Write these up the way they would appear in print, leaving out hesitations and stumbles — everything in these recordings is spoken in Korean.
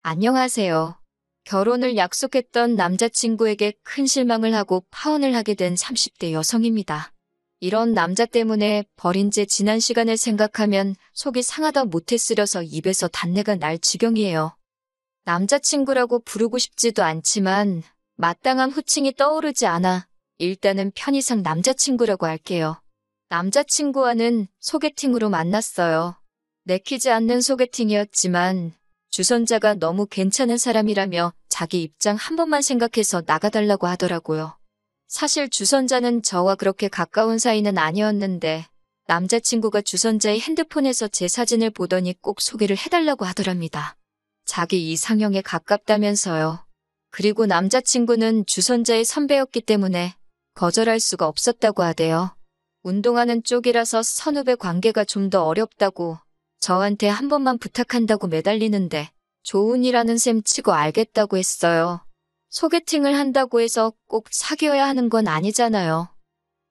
안녕하세요. 결혼을 약속했던 남자친구에게 큰 실망을 하고 파혼을 하게 된 30대 여성입니다. 이런 남자 때문에 버린 지 지난 시간을 생각하면 속이 상하다 못해 쓰려서 입에서 단내가 날 지경이에요. 남자친구라고 부르고 싶지도 않지만 마땅한 호칭이 떠오르지 않아 일단은 편의상 남자친구라고 할게요. 남자친구와는 소개팅으로 만났어요. 내키지 않는 소개팅이었지만 주선자가 너무 괜찮은 사람이라며 자기 입장 한 번만 생각해서 나가달라고 하더라고요. 사실 주선자는 저와 그렇게 가까운 사이는 아니었는데 남자친구가 주선자의 핸드폰에서 제 사진을 보더니 꼭 소개를 해달라고 하더랍니다. 자기 이상형에 가깝다면서요. 그리고 남자친구는 주선자의 선배였기 때문에 거절할 수가 없었다고 하대요. 운동하는 쪽이라서 선후배 관계가 좀 더 어렵다고 저한테 한 번만 부탁한다고 매달리는데 좋은 일 하는 셈 치고 알겠다고 했어요. 소개팅을 한다고 해서 꼭 사귀어야 하는 건 아니잖아요.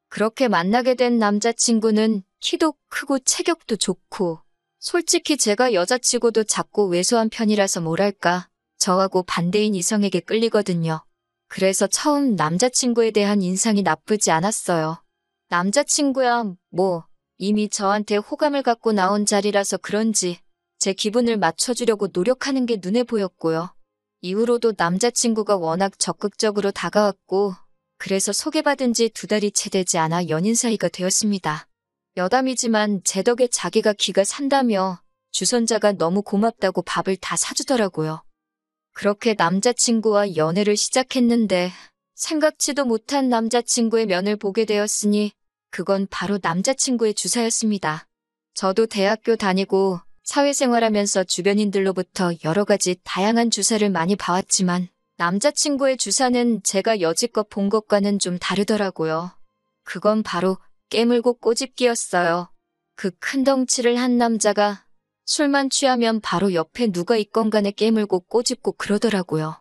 그렇게 만나게 된 남자친구는 키도 크고 체격도 좋고 솔직히 제가 여자치고도 작고 왜소한 편이라서 뭐랄까 저하고 반대인 이성에게 끌리거든요. 그래서 처음 남자친구에 대한 인상이 나쁘지 않았어요. 남자친구야 이미 저한테 호감을 갖고 나온 자리라서 그런지 제 기분을 맞춰주려고 노력하는 게 눈에 보였고요. 이후로도 남자친구가 워낙 적극적으로 다가왔고 그래서 소개받은 지 2달이 채 되지 않아 연인 사이가 되었습니다. 여담이지만 제 덕에 자기가 기가 산다며 주선자가 너무 고맙다고 밥을 다 사주더라고요. 그렇게 남자친구와 연애를 시작했는데 생각지도 못한 남자친구의 면을 보게 되었으니 그건 바로 남자친구의 주사였습니다. 저도 대학교 다니고 사회생활하면서 주변인들로부터 여러 가지 다양한 주사를 많이 봐왔지만 남자친구의 주사는 제가 여지껏 본 것과는 좀 다르더라고요. 그건 바로 깨물고 꼬집기였어요. 그 큰 덩치를 한 남자가 술만 취하면 바로 옆에 누가 있건 간에 깨물고 꼬집고 그러더라고요.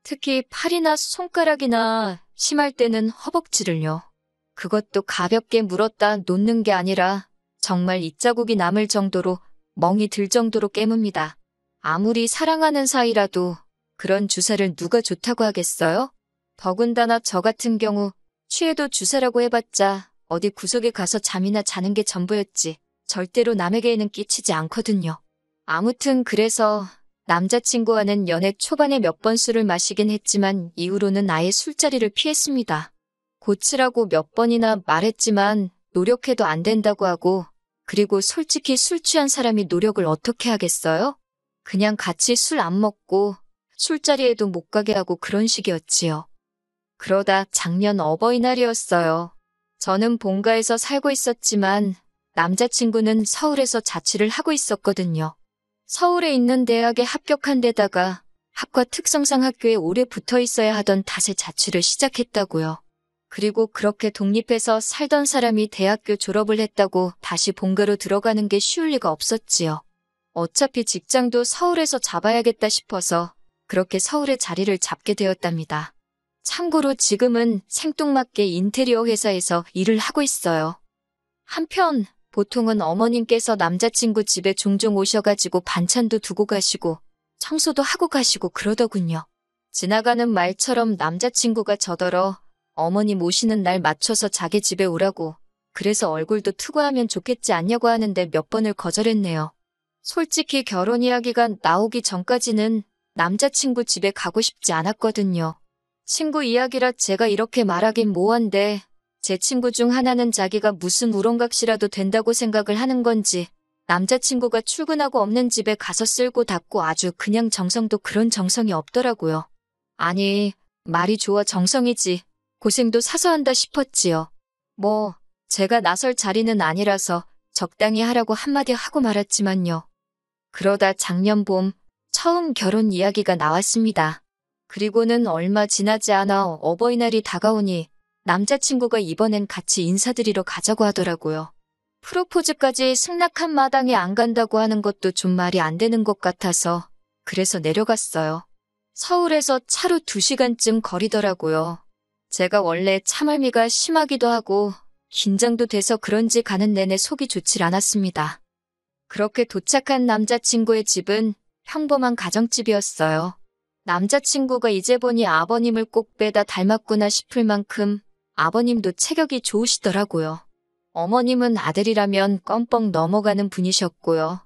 특히 팔이나 손가락이나 심할 때는 허벅지를요. 그것도 가볍게 물었다 놓는 게 아니라 정말 입자국이 남을 정도로 멍이 들 정도로 깨뭅니다. 아무리 사랑하는 사이라도 그런 주사를 누가 좋다고 하겠어요? 더군다나 저 같은 경우 취해도 주사라고 해봤자 어디 구석에 가서 잠이나 자는 게 전부였지 절대로 남에게는 끼치지 않거든요. 아무튼 그래서 남자친구와는 연애 초반에 몇 번 술을 마시긴 했지만 이후로는 아예 술자리를 피했습니다. 고치라고 몇 번이나 말했지만 노력해도 안 된다고 하고 그리고 솔직히 술 취한 사람이 노력을 어떻게 하겠어요? 그냥 같이 술 안 먹고 술자리에도 못 가게 하고 그런 식이었지요. 그러다 작년 어버이날이었어요. 저는 본가에서 살고 있었지만 남자친구는 서울에서 자취를 하고 있었거든요. 서울에 있는 대학에 합격한 데다가 학과 특성상 학교에 오래 붙어 있어야 하던 탓에 자취를 시작했다고요. 그리고 그렇게 독립해서 살던 사람이 대학교 졸업을 했다고 다시 본가로 들어가는 게 쉬울 리가 없었지요. 어차피 직장도 서울에서 잡아야겠다 싶어서 그렇게 서울에 자리를 잡게 되었답니다. 참고로 지금은 생뚱맞게 인테리어 회사에서 일을 하고 있어요. 한편 보통은 어머님께서 남자친구 집에 종종 오셔가지고 반찬도 두고 가시고 청소도 하고 가시고 그러더군요. 지나가는 말처럼 남자친구가 저더러 어머님 오시는 날 맞춰서 자기 집에 오라고 그래서 얼굴도 투과하면 좋겠지 않냐고 하는데 몇 번을 거절했네요. 솔직히 결혼 이야기가 나오기 전까지는 남자친구 집에 가고 싶지 않았거든요. 친구 이야기라 제가 이렇게 말하긴 뭐한데 제 친구 중 하나는 자기가 무슨 우렁각시라도 된다고 생각을 하는 건지 남자친구가 출근하고 없는 집에 가서 쓸고 닦고 아주 그냥 정성도 그런 정성이 없더라고요. 아니 말이 좋아 정성이지 고생도 사서 한다 싶었지요. 제가 나설 자리는 아니라서 적당히 하라고 한마디 하고 말았지만요. 그러다 작년 봄 처음 결혼 이야기가 나왔습니다. 그리고는 얼마 지나지 않아 어버이날이 다가오니 남자친구가 이번엔 같이 인사드리러 가자고 하더라고요. 프로포즈까지 승낙한 마당에 안 간다고 하는 것도 좀 말이 안 되는 것 같아서 그래서 내려갔어요. 서울에서 차로 2시간쯤 거리더라고요. 제가 원래 참을미가 심하기도 하고 긴장도 돼서 그런지 가는 내내 속이 좋질 않았습니다. 그렇게 도착한 남자친구의 집은 평범한 가정집이었어요. 남자친구가 이제 보니 아버님을 꼭 빼다 닮았구나 싶을 만큼 아버님도 체격이 좋으시더라고요. 어머님은 아들이라면 껌뻑 넘어가는 분이셨고요.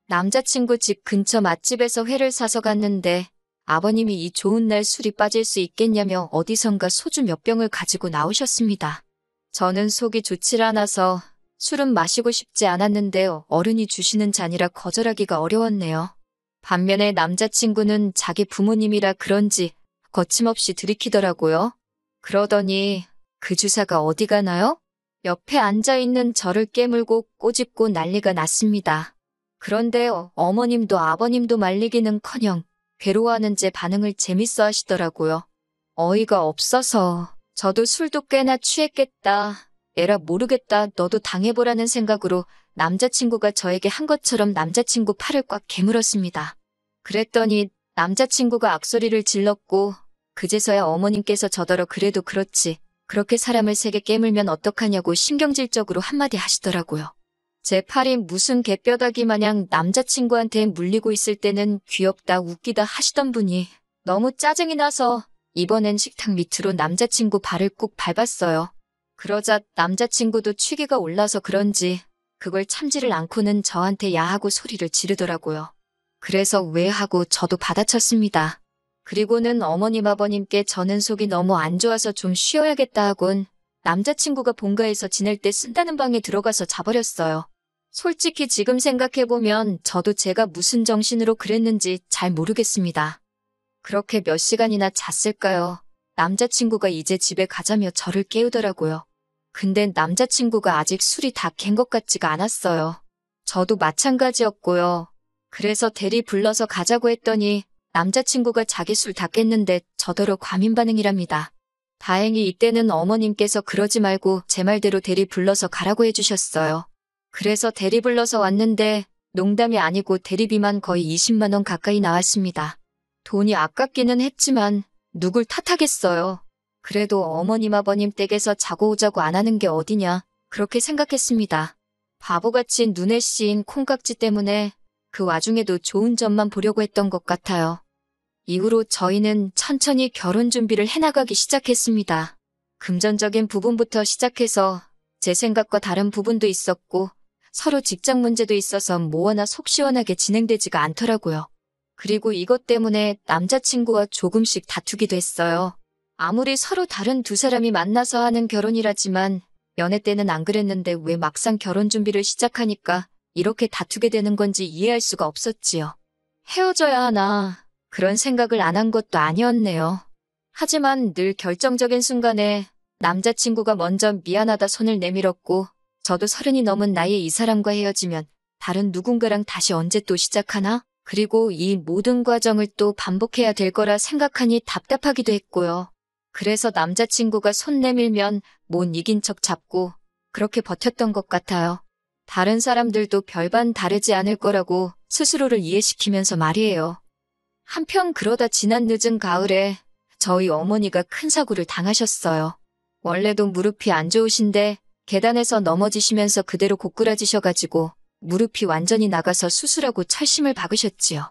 남자친구 집 근처 맛집에서 회를 사서 갔는데 아버님이 이 좋은 날 술이 빠질 수 있겠냐며 어디선가 소주 몇 병을 가지고 나오셨습니다. 저는 속이 좋질 않아서 술은 마시고 싶지 않았는데 어른이 주시는 잔이라 거절하기가 어려웠네요. 반면에 남자친구는 자기 부모님이라 그런지 거침없이 들이키더라고요. 그러더니 그 주사가 어디 가나요? 옆에 앉아있는 저를 깨물고 꼬집고 난리가 났습니다. 그런데 어머님도 아버님도 말리기는커녕 괴로워하는 제 반응을 재밌어 하시더라고요. 어이가 없어서 저도 술도 꽤나 취했겠다. 에라 모르겠다. 너도 당해보라는 생각으로 남자친구가 저에게 한 것처럼 남자친구 팔을 꽉 깨물었습니다. 그랬더니 남자친구가 악소리를 질렀고 그제서야 어머님께서 저더러 그래도 그렇지. 그렇게 사람을 세게 깨물면 어떡하냐고 신경질적으로 한마디 하시더라고요. 제 팔이 무슨 개뼈다귀 마냥 남자친구한테 물리고 있을 때는 귀엽다 웃기다 하시던 분이 너무 짜증이 나서 이번엔 식탁 밑으로 남자친구 발을 꾹 밟았어요. 그러자 남자친구도 취기가 올라서 그런지 그걸 참지를 않고는 저한테 야하고 소리를 지르더라고요. 그래서 왜 하고 저도 받아쳤습니다. 그리고는 어머님 아버님께 저는 속이 너무 안 좋아서 좀 쉬어야겠다 하곤 남자친구가 본가에서 지낼 때 쓴다는 방에 들어가서 자버렸어요. 솔직히 지금 생각해보면 저도 제가 무슨 정신으로 그랬는지 잘 모르겠습니다. 그렇게 몇 시간이나 잤을까요? 남자친구가 이제 집에 가자며 저를 깨우더라고요. 근데 남자친구가 아직 술이 다 깬 것 같지가 않았어요. 저도 마찬가지였고요. 그래서 대리 불러서 가자고 했더니 남자친구가 자기 술 다 깼는데 저더러 과민 반응이랍니다. 다행히 이때는 어머님께서 그러지 말고 제 말대로 대리 불러서 가라고 해주셨어요. 그래서 대리 불러서 왔는데 농담이 아니고 대리비만 거의 20만 원 가까이 나왔습니다. 돈이 아깝기는 했지만 누굴 탓하겠어요. 그래도 어머님 아버님 댁에서 자고 오자고 안 하는 게 어디냐 그렇게 생각했습니다. 바보같이 눈에 씌인 콩깍지 때문에 그 와중에도 좋은 점만 보려고 했던 것 같아요. 이후로 저희는 천천히 결혼 준비를 해나가기 시작했습니다. 금전적인 부분부터 시작해서 제 생각과 다른 부분도 있었고 서로 직장 문제도 있어서 뭐하나 속 시원하게 진행되지가 않더라고요. 그리고 이것 때문에 남자친구와 조금씩 다투기도 했어요. 아무리 서로 다른 두 사람이 만나서 하는 결혼이라지만 연애 때는 안 그랬는데 왜 막상 결혼 준비를 시작하니까 이렇게 다투게 되는 건지 이해할 수가 없었지요. 헤어져야 하나 그런 생각을 안 한 것도 아니었네요. 하지만 늘 결정적인 순간에 남자친구가 먼저 미안하다 손을 내밀었고 저도 30이 넘은 나이에 이 사람과 헤어지면 다른 누군가랑 다시 언제 또 시작하나? 그리고 이 모든 과정을 또 반복해야 될 거라 생각하니 답답하기도 했고요. 그래서 남자친구가 손 내밀면 못 이긴 척 잡고 그렇게 버텼던 것 같아요. 다른 사람들도 별반 다르지 않을 거라고 스스로를 이해시키면서 말이에요. 한편 그러다 지난 늦은 가을에 저희 어머니가 큰 사고를 당하셨어요. 원래도 무릎이 안 좋으신데 계단에서 넘어지시면서 그대로 고꾸라지셔가지고 무릎이 완전히 나가서 수술하고 철심을 박으셨지요.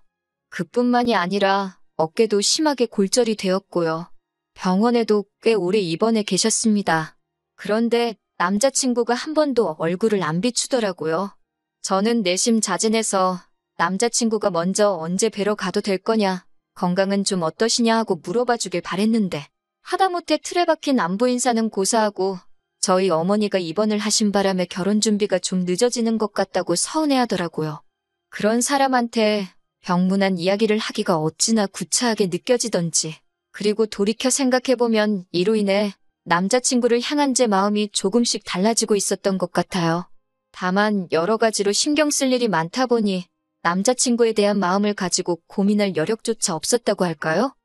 그뿐만이 아니라 어깨도 심하게 골절이 되었고요. 병원에도 꽤 오래 입원해 계셨습니다. 그런데 남자친구가 한 번도 얼굴을 안 비추더라고요. 저는 내심 자진해서 남자친구가 먼저 언제 뵈러 가도 될 거냐, 건강은 좀 어떠시냐 하고 물어봐 주길 바랬는데 하다못해 틀에 박힌 안부 인사는 고사하고 저희 어머니가 입원을 하신 바람에 결혼 준비가 좀 늦어지는 것 같다고 서운해하더라고요. 그런 사람한테 병문안 이야기를 하기가 어찌나 구차하게 느껴지던지. 그리고 돌이켜 생각해보면 이로 인해 남자친구를 향한 제 마음이 조금씩 달라지고 있었던 것 같아요. 다만 여러 가지로 신경 쓸 일이 많다 보니 남자친구에 대한 마음을 가지고 고민할 여력조차 없었다고 할까요?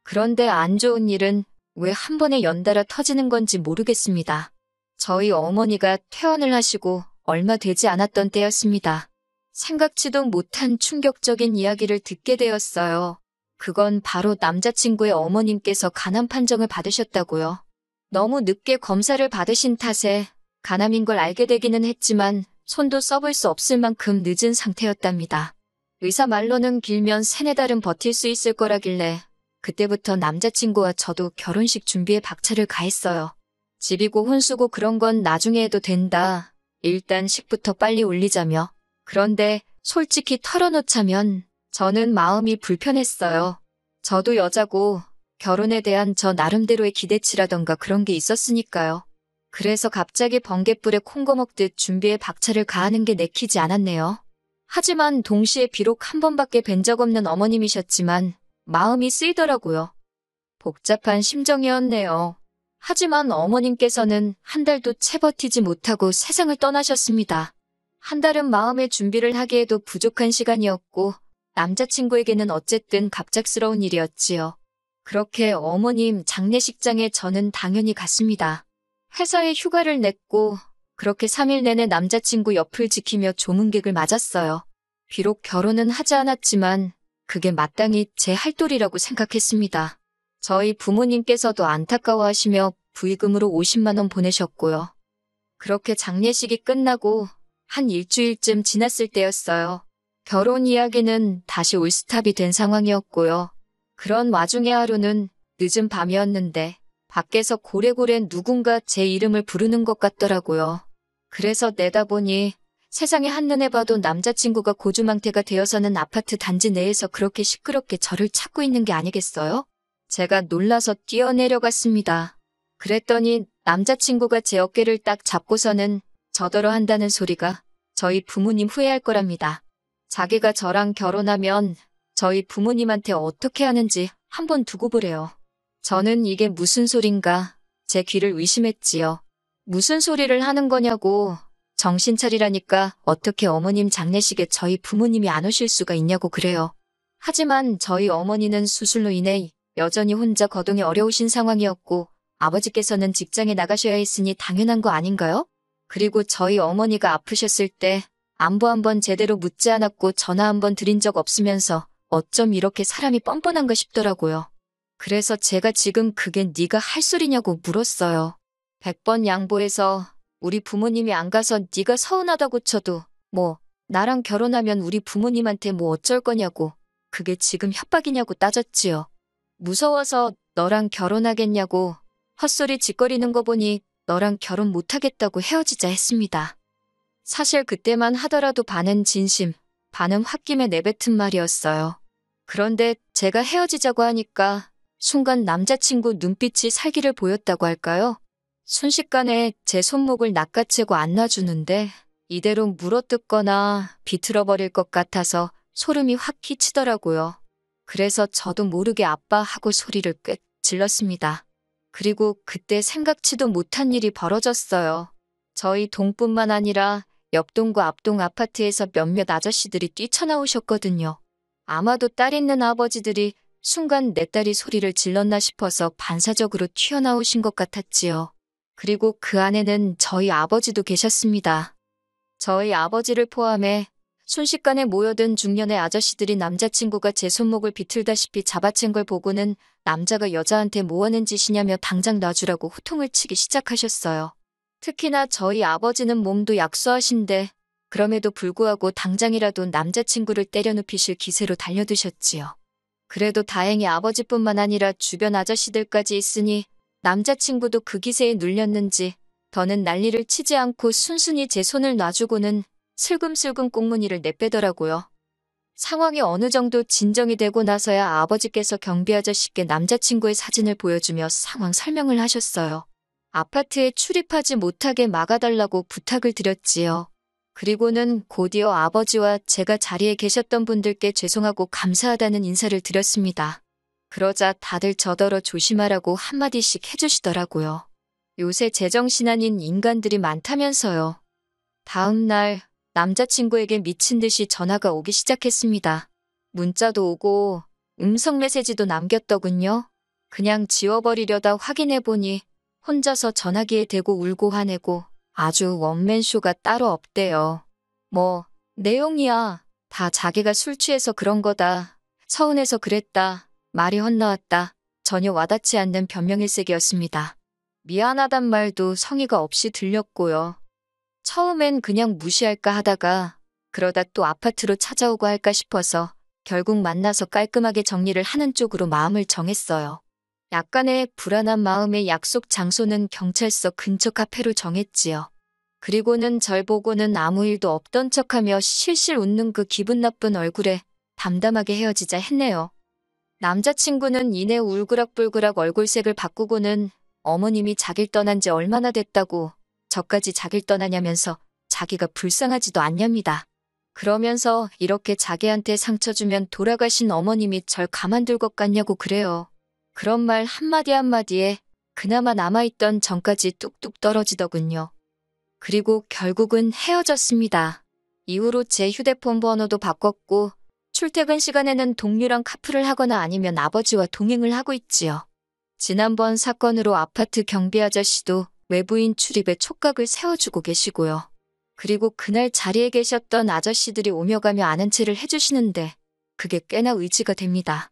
그런데 안 좋은 일은 왜 한 번에 연달아 터지는 건지 모르겠습니다. 저희 어머니가 퇴원을 하시고 얼마 되지 않았던 때였습니다. 생각지도 못한 충격적인 이야기를 듣게 되었어요. 그건 바로 남자친구의 어머님께서 간암 판정을 받으셨다고요. 너무 늦게 검사를 받으신 탓에 간암인 걸 알게 되기는 했지만 손도 써볼 수 없을 만큼 늦은 상태였답니다. 의사 말로는 길면 3-4달은 버틸 수 있을 거라길래 그때부터 남자친구와 저도 결혼식 준비에 박차를 가했어요. 집이고 혼수고 그런 건 나중에 해도 된다. 일단 식부터 빨리 올리자며. 그런데 솔직히 털어놓자면 저는 마음이 불편했어요. 저도 여자고 결혼에 대한 저 나름대로의 기대치라던가 그런 게 있었으니까요. 그래서 갑자기 번갯불에 콩고 먹듯 준비에 박차를 가하는 게 내키지 않았네요. 하지만 동시에 비록 한 번밖에 뵌 적 없는 어머님이셨지만 마음이 쓰이더라고요. 복잡한 심정이었네요. 하지만 어머님께서는 1달도 채 버티지 못하고 세상을 떠나셨습니다. 1달은 마음의 준비를 하기에도 부족한 시간이었고 남자친구에게는 어쨌든 갑작스러운 일이었지요. 그렇게 어머님 장례식장에 저는 당연히 갔습니다. 회사에 휴가를 냈고 그렇게 3일 내내 남자친구 옆을 지키며 조문객을 맞았어요. 비록 결혼은 하지 않았지만 그게 마땅히 제 할 도리라고 생각했습니다. 저희 부모님께서도 안타까워하시며 부의금으로 50만 원 보내셨고요. 그렇게 장례식이 끝나고 한 일주일쯤 지났을 때였어요. 결혼 이야기는 다시 올스탑이 된 상황이었고요. 그런 와중에 하루는 늦은 밤이었는데 밖에서 고래고래 누군가 제 이름을 부르는 것 같더라고요. 그래서 내다보니 세상에 한눈에 봐도 남자친구가 고주망태가 되어서는 아파트 단지 내에서 그렇게 시끄럽게 저를 찾고 있는 게 아니겠어요? 제가 놀라서 뛰어내려갔습니다. 그랬더니 남자친구가 제 어깨를 딱 잡고서는 저더러 한다는 소리가 저희 부모님 후회할 거랍니다. 자기가 저랑 결혼하면 저희 부모님한테 어떻게 하는지 한번 두고 보래요. 저는 이게 무슨 소린가 제 귀를 의심했지요. 무슨 소리를 하는 거냐고 정신 차리라니까 어떻게 어머님 장례식에 저희 부모님이 안 오실 수가 있냐고 그래요. 하지만 저희 어머니는 수술로 인해 여전히 혼자 거동이 어려우신 상황이었고 아버지께서는 직장에 나가셔야 했으니 당연한 거 아닌가요? 그리고 저희 어머니가 아프셨을 때 안부 한번 제대로 묻지 않았고 전화 한번 드린 적 없으면서 어쩜 이렇게 사람이 뻔뻔한가 싶더라고요. 그래서 제가 지금 그게 네가 할 소리냐고 물었어요. 100번 양보해서 우리 부모님이 안 가서 네가 서운하다고 쳐도 뭐 나랑 결혼하면 우리 부모님한테 뭐 어쩔 거냐고 그게 지금 협박이냐고 따졌지요. 무서워서 너랑 결혼하겠냐고 헛소리 짓거리는 거 보니 너랑 결혼 못하겠다고 헤어지자 했습니다. 사실 그때만 하더라도 반은 진심, 반은 홧김에 내뱉은 말이었어요. 그런데 제가 헤어지자고 하니까 순간 남자친구 눈빛이 살기를 보였다고 할까요? 순식간에 제 손목을 낚아채고 안 놔주는데 이대로 물어뜯거나 비틀어버릴 것 같아서 소름이 확 끼치더라고요. 그래서 저도 모르게 아빠 하고 소리를 꽤 질렀습니다. 그리고 그때 생각지도 못한 일이 벌어졌어요. 저희 동뿐만 아니라 옆동과 앞동 아파트에서 몇몇 아저씨들이 뛰쳐나오셨거든요. 아마도 딸 있는 아버지들이 순간 내 딸이 소리를 질렀나 싶어서 반사적으로 튀어나오신 것 같았지요. 그리고 그 안에는 저희 아버지도 계셨습니다. 저희 아버지를 포함해 순식간에 모여든 중년의 아저씨들이 남자친구가 제 손목을 비틀다시피 잡아챈 걸 보고는 남자가 여자한테 뭐 하는 짓이냐며 당장 놔주라고 호통을 치기 시작하셨어요. 특히나 저희 아버지는 몸도 약소하신데 그럼에도 불구하고 당장이라도 남자친구를 때려눕히실 기세로 달려드셨지요. 그래도 다행히 아버지뿐만 아니라 주변 아저씨들까지 있으니 남자친구도 그 기세에 눌렸는지 더는 난리를 치지 않고 순순히 제 손을 놔주고는 슬금슬금 꽁무니를 내빼더라고요. 상황이 어느 정도 진정이 되고 나서야 아버지께서 경비 아저씨께 남자친구의 사진을 보여주며 상황 설명을 하셨어요. 아파트에 출입하지 못하게 막아달라고 부탁을 드렸지요. 그리고는 곧이어 아버지와 제가 자리에 계셨던 분들께 죄송하고 감사하다는 인사를 드렸습니다. 그러자 다들 저더러 조심하라고 한마디씩 해주시더라고요. 요새 제정신 아닌 인간들이 많다면서요. 다음 날 남자친구에게 미친 듯이 전화가 오기 시작했습니다. 문자도 오고 음성 메시지도 남겼더군요. 그냥 지워버리려다 확인해보니 혼자서 전화기에 대고 울고 화내고 아주 원맨쇼가 따로 없대요. 뭐 내용이야 다 자기가 술 취해서 그런 거다. 서운해서 그랬다. 말이 헛나왔다. 전혀 와닿지 않는 변명일색이었습니다. 미안하단 말도 성의가 없이 들렸고요. 처음엔 그냥 무시할까 하다가 그러다 또 아파트로 찾아오고 할까 싶어서 결국 만나서 깔끔하게 정리를 하는 쪽으로 마음을 정했어요. 약간의 불안한 마음에 약속 장소는 경찰서 근처 카페로 정했지요. 그리고는 절 보고는 아무 일도 없던 척하며 실실 웃는 그 기분 나쁜 얼굴에 담담하게 헤어지자 했네요. 남자친구는 이내 울그락불그락 얼굴색을 바꾸고는 어머님이 자길 떠난 지 얼마나 됐다고 저까지 자길 떠나냐면서 자기가 불쌍하지도 않냐입니다. 그러면서 이렇게 자기한테 상처 주면 돌아가신 어머님이 절 가만둘 것 같냐고 그래요. 그런 말 한마디 한마디에 그나마 남아있던 정까지 뚝뚝 떨어지더군요. 그리고 결국은 헤어졌습니다. 이후로 제 휴대폰 번호도 바꿨고 출퇴근 시간에는 동료랑 카풀을 하거나 아니면 아버지와 동행을 하고 있지요. 지난번 사건으로 아파트 경비 아저씨도 외부인 출입에 촉각을 세워주고 계시고요. 그리고 그날 자리에 계셨던 아저씨들이 오며 가며 아는 체를 해주시는데 그게 꽤나 의지가 됩니다.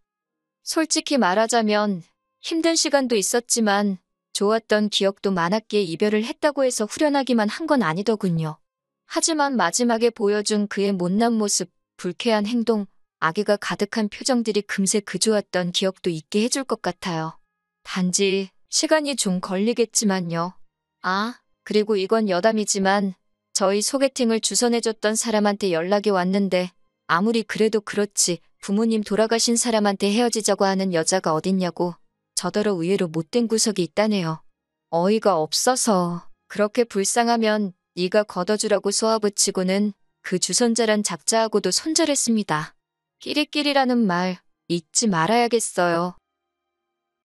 솔직히 말하자면 힘든 시간도 있었지만 좋았던 기억도 많았기에 이별을 했다고 해서 후련하기만 한 건 아니더군요. 하지만 마지막에 보여준 그의 못난 모습, 불쾌한 행동, 악의가 가득한 표정들이 금세 그 좋았던 기억도 잊게 해줄 것 같아요. 단지 시간이 좀 걸리겠지만요. 아, 그리고 이건 여담이지만 저희 소개팅을 주선해줬던 사람한테 연락이 왔는데 아무리 그래도 그렇지 부모님 돌아가신 사람한테 헤어지자고 하는 여자가 어딨냐고 저더러 의외로 못된 구석이 있다네요. 어이가 없어서 그렇게 불쌍하면 네가 걷어주라고 쏘아붙이고는 그 주선자란 작자하고도 손절했습니다. 끼리끼리라는 말 잊지 말아야겠어요.